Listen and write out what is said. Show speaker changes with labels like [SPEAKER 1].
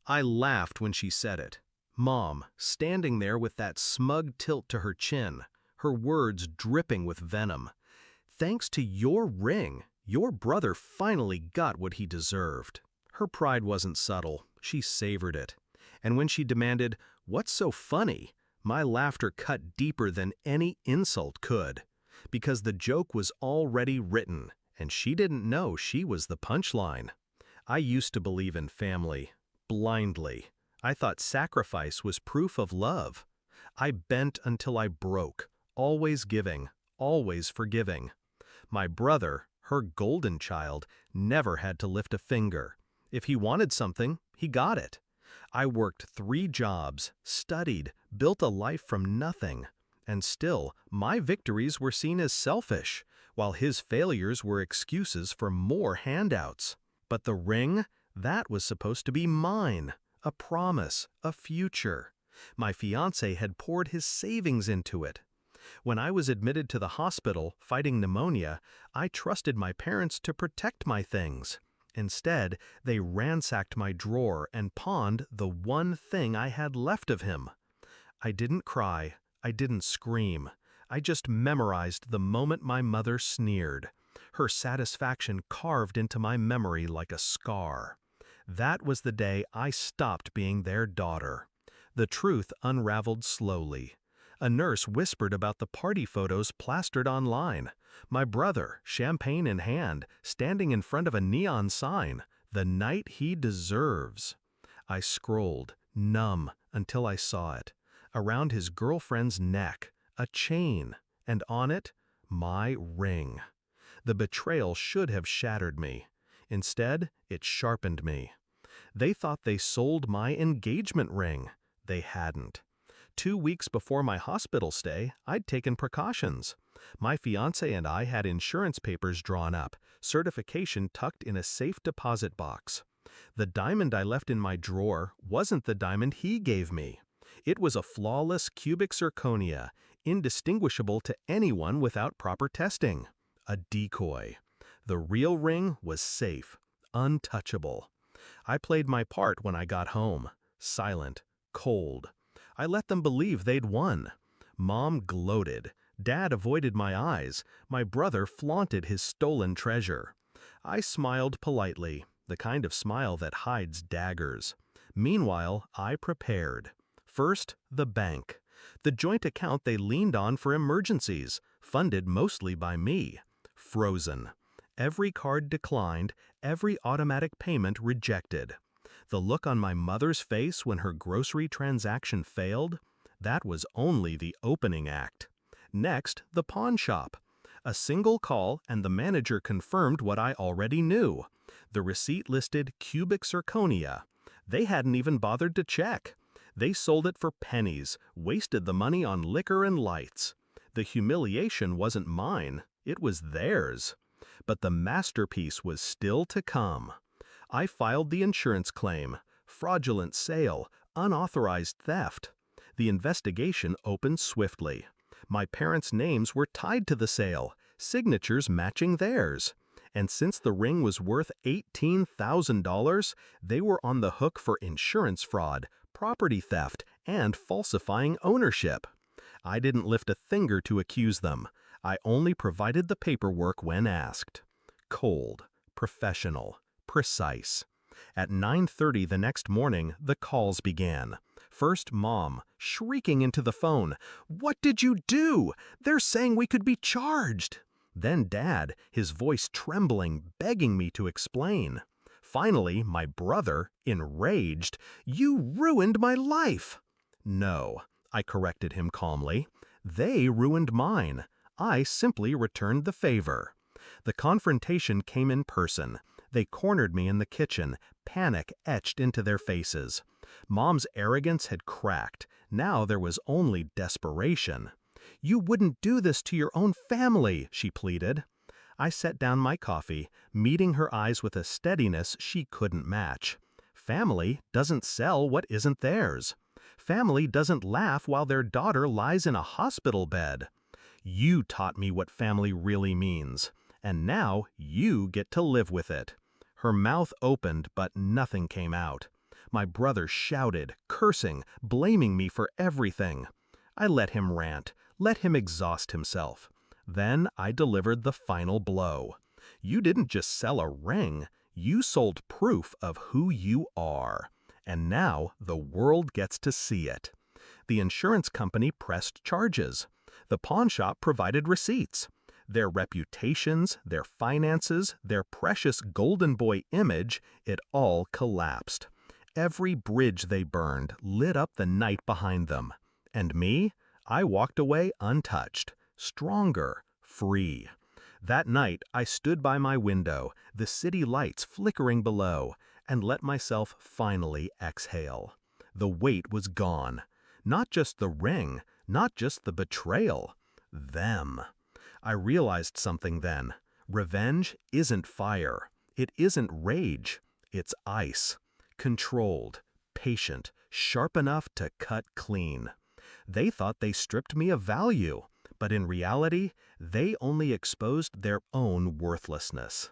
[SPEAKER 1] I laughed when she said it. Mom, standing there with that smug tilt to her chin, her words dripping with venom. Thanks to your ring, your brother finally got what he deserved. Her pride wasn't subtle, she savored it. And when she demanded, "What's so funny?" my laughter cut deeper than any insult could. Because the joke was already written, and she didn't know she was the punchline. I used to believe in family, blindly. I thought sacrifice was proof of love. I bent until I broke, always giving, always forgiving. My brother, her golden child, never had to lift a finger. If he wanted something, he got it. I worked 3 jobs, studied, built a life from nothing. And still, my victories were seen as selfish, while his failures were excuses for more handouts. But the ring, that was supposed to be mine, a promise, a future. My fiancé had poured his savings into it. When I was admitted to the hospital fighting pneumonia, I trusted my parents to protect my things. Instead, they ransacked my drawer and pawned the one thing I had left of him. I didn't cry. I didn't scream. I just memorized the moment my mother sneered. Her satisfaction carved into my memory like a scar. That was the day I stopped being their daughter. The truth unraveled slowly. A nurse whispered about the party photos plastered online. My brother, champagne in hand, standing in front of a neon sign, "The night he deserves." I scrolled, numb, until I saw it. Around his girlfriend's neck, a chain, and on it, my ring. The betrayal should have shattered me. Instead, it sharpened me. They thought they sold my engagement ring. They hadn't. 2 weeks before my hospital stay, I'd taken precautions. My fiancé and I had insurance papers drawn up, certification tucked in a safe deposit box. The diamond I left in my drawer wasn't the diamond he gave me. It was a flawless cubic zirconia, indistinguishable to anyone without proper testing. A decoy. The real ring was safe, untouchable. I played my part when I got home. Silent, cold. I let them believe they'd won. Mom gloated. Dad avoided my eyes. My brother flaunted his stolen treasure. I smiled politely, the kind of smile that hides daggers. Meanwhile, I prepared. First, the bank. The joint account they leaned on for emergencies, funded mostly by me. Frozen. Every card declined, every automatic payment rejected. The look on my mother's face when her grocery transaction failed, that was only the opening act. Next, the pawn shop. A single call and the manager confirmed what I already knew. The receipt listed cubic zirconia. They hadn't even bothered to check. They sold it for pennies, wasted the money on liquor and lights. The humiliation wasn't mine, it was theirs. But the masterpiece was still to come. I filed the insurance claim, fraudulent sale, unauthorized theft. The investigation opened swiftly. My parents' names were tied to the sale, signatures matching theirs. And since the ring was worth $18,000, they were on the hook for insurance fraud, property theft, and falsifying ownership. I didn't lift a finger to accuse them. I only provided the paperwork when asked. Cold, professional, precise. At 9:30 the next morning, the calls began. First, Mom, shrieking into the phone, "What did you do? They're saying we could be charged." Then Dad, his voice trembling, begging me to explain. Finally, my brother, enraged, "You ruined my life." "No," I corrected him calmly. "They ruined mine. I simply returned the favor." The confrontation came in person. They cornered me in the kitchen, panic etched into their faces. Mom's arrogance had cracked. Now there was only desperation. "You wouldn't do this to your own family," she pleaded. I set down my coffee, meeting her eyes with a steadiness she couldn't match. Family doesn't sell what isn't theirs. Family doesn't laugh while their daughter lies in a hospital bed. You taught me what family really means, and now you get to live with it. Her mouth opened, but nothing came out. My brother shouted, cursing, blaming me for everything. I let him rant, let him exhaust himself. Then I delivered the final blow. You didn't just sell a ring, you sold proof of who you are. And now the world gets to see it. The insurance company pressed charges. The pawn shop provided receipts. Their reputations, their finances, their precious golden boy image, it all collapsed. Every bridge they burned lit up the night behind them. And me? I walked away untouched, stronger, free. That night I stood by my window, the city lights flickering below, and let myself finally exhale. The weight was gone. Not just the ring, not just the betrayal. Them. I realized something then. Revenge isn't fire. It isn't rage. It's ice. Controlled, patient, sharp enough to cut clean. They thought they stripped me of value, but in reality, they only exposed their own worthlessness.